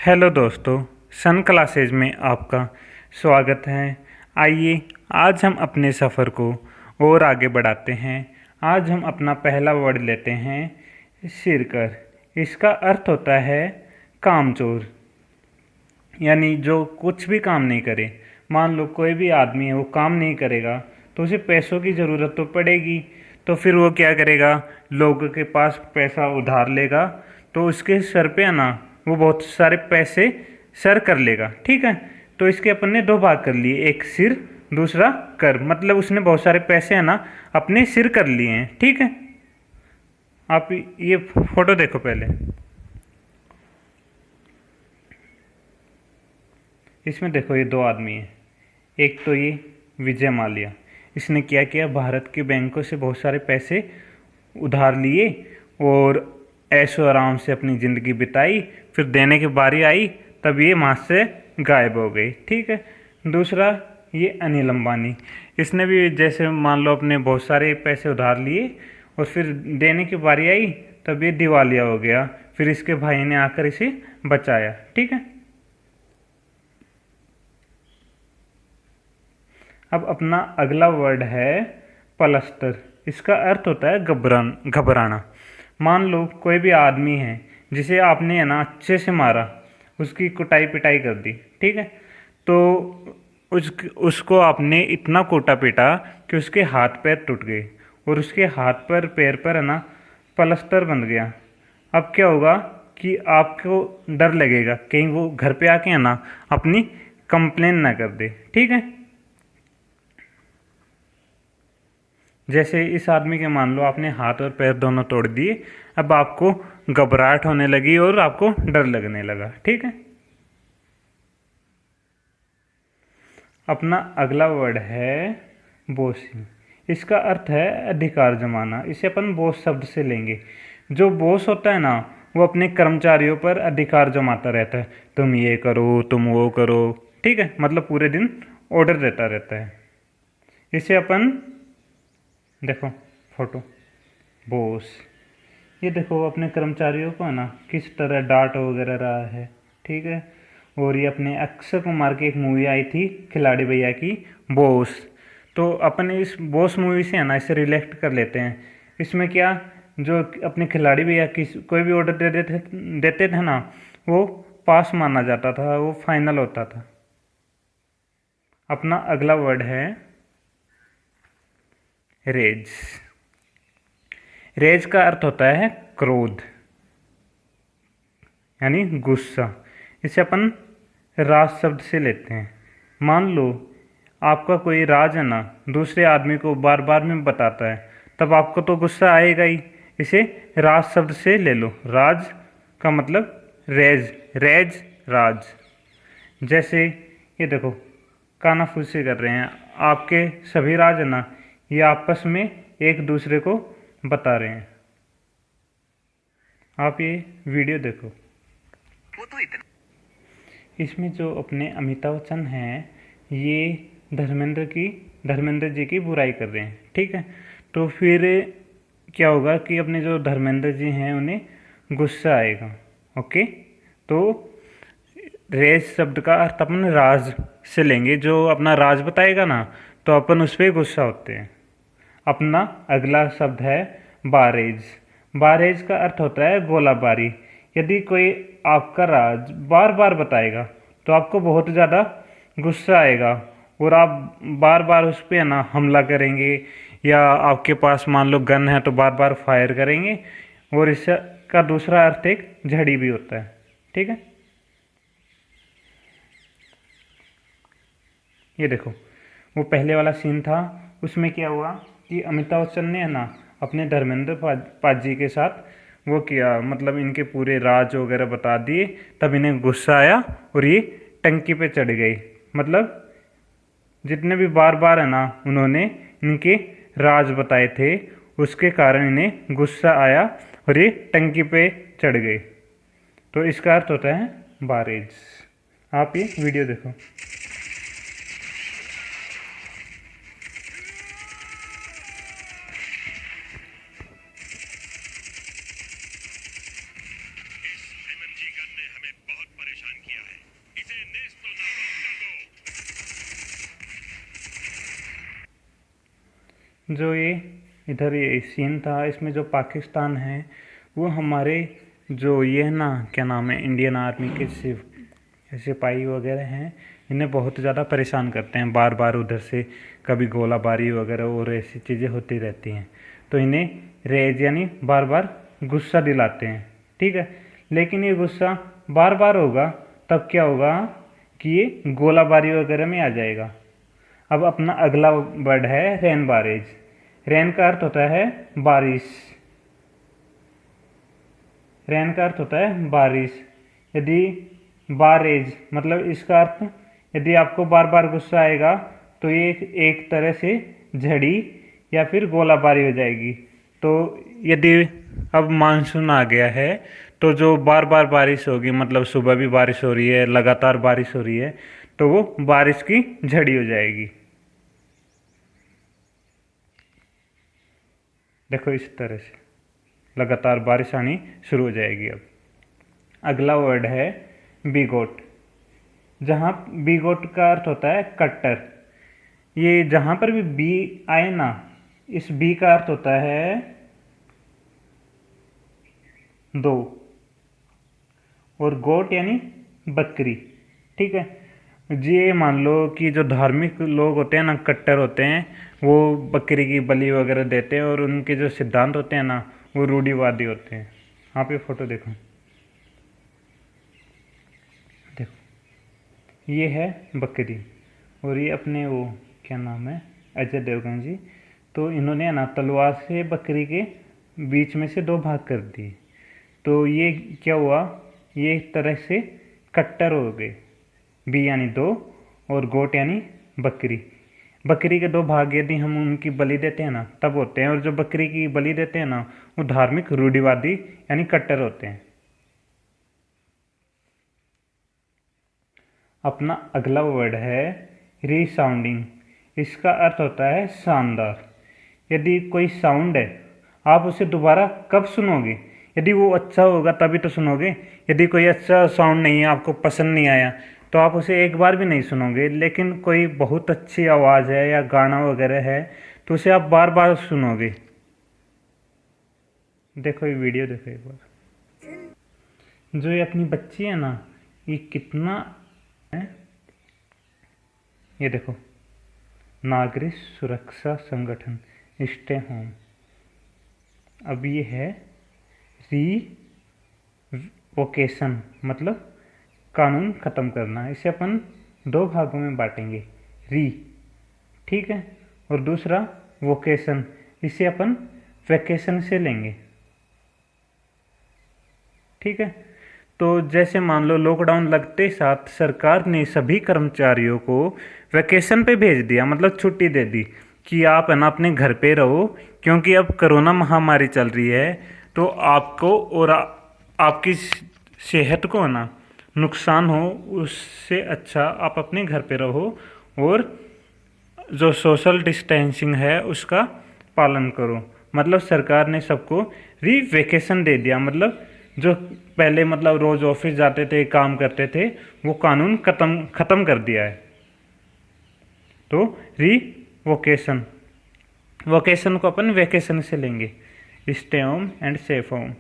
Hello दोस्तों, सन classes में आपका स्वागत है। आइए आज हम अपने सफ़र को और आगे बढ़ाते हैं। आज हम अपना पहला वर्ड लेते हैं सिरकर। इसका अर्थ होता है कामचोर, यानी जो कुछ भी काम नहीं करे। मान लो कोई भी आदमी है, वो काम नहीं करेगा तो उसे पैसों की ज़रूरत तो पड़ेगी, तो फिर वो क्या करेगा, लोगों के पास पैसा उधार लेगा, तो उसके सर पे है ना वो बहुत सारे पैसे सर कर लेगा। ठीक है, तो इसके अपन ने दो भाग कर लिए, एक सिर दूसरा कर, मतलब उसने बहुत सारे पैसे है ना अपने सिर कर लिए हैं। ठीक है, आप ये फोटो देखो पहले। इसमें देखो ये दो आदमी हैं। एक तो ये विजय माल्या, इसने क्या किया, भारत के बैंकों से बहुत सारे पैसे उधार लिए और ऐशो आराम से अपनी ज़िंदगी बिताई। फिर देने की बारी आई तब ये वहाँ से गायब हो गई। ठीक है, दूसरा ये अनिल अंबानी, इसने भी जैसे मान लो अपने बहुत सारे पैसे उधार लिए और फिर देने की बारी आई तब ये दिवालिया हो गया। फिर इसके भाई ने आकर इसे बचाया। ठीक है, अब अपना अगला वर्ड है पलस्तर। इसका अर्थ होता है घबराना। मान लो कोई भी आदमी है जिसे आपने है ना अच्छे से मारा, उसकी कुटाई पिटाई कर दी। ठीक है, तो उसको आपने इतना कोटा पीटा कि उसके हाथ पैर टूट गए और उसके हाथ पर पैर पर है ना पलस्तर बंध गया। अब क्या होगा कि आपको डर लगेगा कहीं वो घर पे आके है ना अपनी कंप्लेन ना कर दे। ठीक है, जैसे इस आदमी के मान लो आपने हाथ और पैर दोनों तोड़ दिए, अब आपको घबराहट होने लगी और आपको डर लगने लगा। ठीक है, अपना अगला वर्ड है बॉसी। इसका अर्थ है अधिकार जमाना। इसे अपन बॉस शब्द से लेंगे। जो बॉस होता है ना वो अपने कर्मचारियों पर अधिकार जमाता रहता है, तुम ये करो तुम वो करो। ठीक है, मतलब पूरे दिन ऑर्डर देता रहता है। इसे अपन देखो फोटो, बॉस, ये देखो अपने कर्मचारियों को है ना किस तरह डांट वगैरह रहा है। ठीक है, और ये अपने अक्षय कुमार की एक मूवी आई थी खिलाड़ी भैया की, बॉस। तो अपन इस बॉस मूवी से है ना इसे रिलेक्ट कर लेते हैं। इसमें क्या, जो अपने खिलाड़ी भैया किस कोई भी ऑर्डर देते थे ना, वो पास माना जाता था, वो फाइनल होता था। अपना अगला वर्ड है रेज। रेज का अर्थ होता है क्रोध, यानी गुस्सा। इसे अपन राज शब्द से लेते हैं। मान लो आपका कोई राज है ना दूसरे आदमी को बार बार में बताता है, तब आपको तो गुस्सा आएगा ही। इसे राज शब्द से ले लो। राज का मतलब रेज, रेज राज। जैसे ये देखो कानाफूसी कर रहे हैं, आपके सभी राज है ना ये आपस में एक दूसरे को बता रहे हैं। आप ये वीडियो देखो। वो तो इतना, इसमें जो अपने अमिताभ बच्चन हैं ये धर्मेंद्र जी की बुराई कर रहे हैं। ठीक है, तो फिर क्या होगा कि अपने जो धर्मेंद्र जी हैं उन्हें गुस्सा आएगा। ओके, तो रेज शब्द का अर्थ अपन राज से लेंगे। जो अपना राज बताएगा ना तो अपन उस पर गुस्सा होते हैं। अपना अगला शब्द है बारेज। बारेज का अर्थ होता है गोलाबारी। यदि कोई आपका राज बार बार बताएगा तो आपको बहुत ज़्यादा गुस्सा आएगा और आप बार बार उस पर ना हमला करेंगे, या आपके पास मान लो गन है तो बार बार फायर करेंगे। और इसका दूसरा अर्थ एक झड़ी भी होता है। ठीक है, ये देखो वो पहले वाला सीन था, उसमें क्या हुआ कि अमिताभ बच्चन ने है ना अपने धर्मेंद्र पाजी के साथ वो किया, मतलब इनके पूरे राज वगैरह बता दिए। तब इन्हें गुस्सा आया और ये टंकी पे चढ़ गई। मतलब जितने भी बार बार है ना उन्होंने इनके राज बताए थे, उसके कारण इन्हें गुस्सा आया और ये टंकी पे चढ़ गए। तो इसका अर्थ होता है बारेज। आप ये वीडियो देखो। इस हेमंत जी गन ने हमें बहुत परेशान जो ये इधर ये सीन था, इसमें जो पाकिस्तान है वो हमारे जो ये है ना, क्या नाम है, इंडियन आर्मी के सिपाही वगैरह हैं, इन्हें बहुत ज़्यादा परेशान करते हैं। बार बार उधर से कभी गोलाबारी वगैरह और ऐसी चीज़ें होती रहती हैं, तो इन्हें रेज यानी बार बार गुस्सा दिलाते हैं। ठीक है, लेकिन ये गुस्सा बार बार होगा तब क्या होगा कि ये गोलाबारी वगैरह में आ जाएगा। अब अपना अगला वर्ड है रेन बारेज। रेन का अर्थ होता है बारिश। रेन का अर्थ होता है बारिश। यदि बारेज मतलब इसका अर्थ, यदि आपको बार बार गुस्सा आएगा तो ये एक तरह से झड़ी या फिर गोलाबारी हो जाएगी। तो यदि अब मानसून आ गया है तो जो बार बार बारिश होगी, मतलब सुबह भी बारिश हो रही है, लगातार बारिश हो रही है, तो वो बारिश की झड़ी हो जाएगी। देखो इस तरह से लगातार बारिश आनी शुरू हो जाएगी। अब अगला वर्ड है बिगोट। जहाँ बिगोट का अर्थ होता है कट्टर। ये जहाँ पर भी बी आए ना, इस बी का अर्थ होता है दो, और गोट यानी बकरी। ठीक है, ये मान लो कि जो धार्मिक लोग होते हैं ना, कट्टर होते हैं, वो बकरी की बलि वगैरह देते हैं, और उनके जो सिद्धांत होते हैं ना, वो रूढ़िवादी होते हैं। यहाँ पे फोटो देखो, देखो ये है बकरी, और ये अपने वो क्या नाम है, अजय देवगन जी। तो इन्होंने ना तलवार से बकरी के बीच में से दो भाग कर दिए। तो ये क्या हुआ, ये एक तरह से कट्टर हो गए। बी यानी दो और गोट यानी बकरी। बकरी के दो भाग यदि हम उनकी बलि देते हैं ना तब होते हैं, और जो बकरी की बलि देते हैं ना वो धार्मिक रूढ़िवादी यानी कट्टर होते हैं। अपना अगला वर्ड है रीसाउंडिंग। इसका अर्थ होता है शानदार। यदि कोई साउंड है, आप उसे दोबारा कब सुनोगे? यदि वो अच्छा होगा तभी तो सुनोगे। यदि कोई अच्छा साउंड नहीं है, आपको पसंद नहीं आया, तो आप उसे एक बार भी नहीं सुनोगे। लेकिन कोई बहुत अच्छी आवाज़ है या गाना वगैरह है तो उसे आप बार बार सुनोगे। देखो ये वीडियो देखो एक बार। जो ये अपनी बच्ची है ना, ये कितना है, ये देखो, नागरिक सुरक्षा संगठन स्टे होम। अब ये है रिवोकेशन, मतलब कानून ख़त्म करना। इसे अपन दो भागों में बांटेंगे, री, ठीक है, और दूसरा वोकेशन, इसे अपन वैकेशन से लेंगे। ठीक है, तो जैसे मान लो लॉकडाउन लगते साथ सरकार ने सभी कर्मचारियों को वैकेशन पे भेज दिया, मतलब छुट्टी दे दी कि आप है ना अपने घर पे रहो, क्योंकि अब कोरोना महामारी चल रही है। तो आपको और आपकी सेहत को ना नुकसान हो, उससे अच्छा आप अपने घर पे रहो और जो सोशल डिस्टेंसिंग है उसका पालन करो। मतलब सरकार ने सबको वैकेशन दे दिया, मतलब जो पहले मतलब रोज़ ऑफिस जाते थे, काम करते थे, वो कानून ख़त्म कर दिया है। तो वोकेशन, वोकेशन को अपन वैकेशन से लेंगे, stay home and safe home.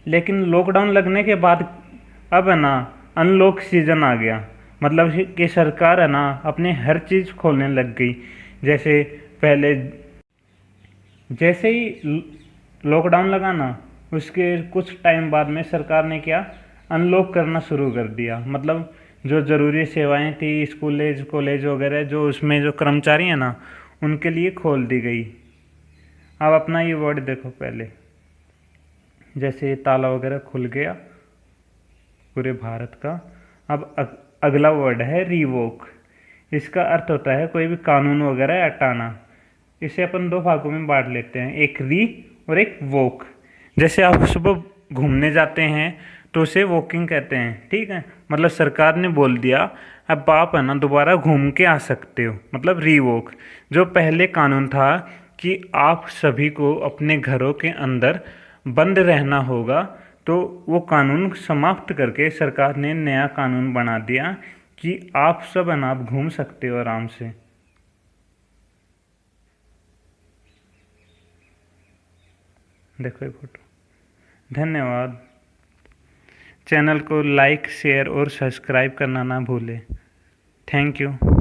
लेकिन लॉकडाउन लगने के बाद अब है ना अनलॉक सीजन आ गया, मतलब कि सरकार है ना अपने हर चीज़ खोलने लग गई। जैसे पहले जैसे ही लॉकडाउन लगा ना, उसके कुछ टाइम बाद में सरकार ने क्या अनलॉक करना शुरू कर दिया। मतलब जो ज़रूरी सेवाएं थी, स्कूल कॉलेज वगैरह, जो उसमें जो कर्मचारी हैं ना उनके लिए खोल दी गई। अब अपना ये वर्ड देखो, पहले जैसे ताला वगैरह खुल गया पूरे भारत का। अब अगला वर्ड है रिवोक। इसका अर्थ होता है कोई भी कानून वगैरह हटाना। इसे अपन दो भागों में बांट लेते हैं, एक री और एक वोक। जैसे आप सुबह घूमने जाते हैं तो उसे वॉकिंग कहते हैं, ठीक है, मतलब सरकार ने बोल दिया अब आप है ना दोबारा घूम के आ सकते हो, मतलब रीवोक। जो पहले कानून था कि आप सभी को अपने घरों के अंदर बंद रहना होगा, तो वो कानून समाप्त करके सरकार ने नया कानून बना दिया कि आप सब है ना आप घूम सकते हो आराम से। देखो ये फोटो। धन्यवाद। चैनल को लाइक शेयर और सब्सक्राइब करना ना भूलें। Thank you.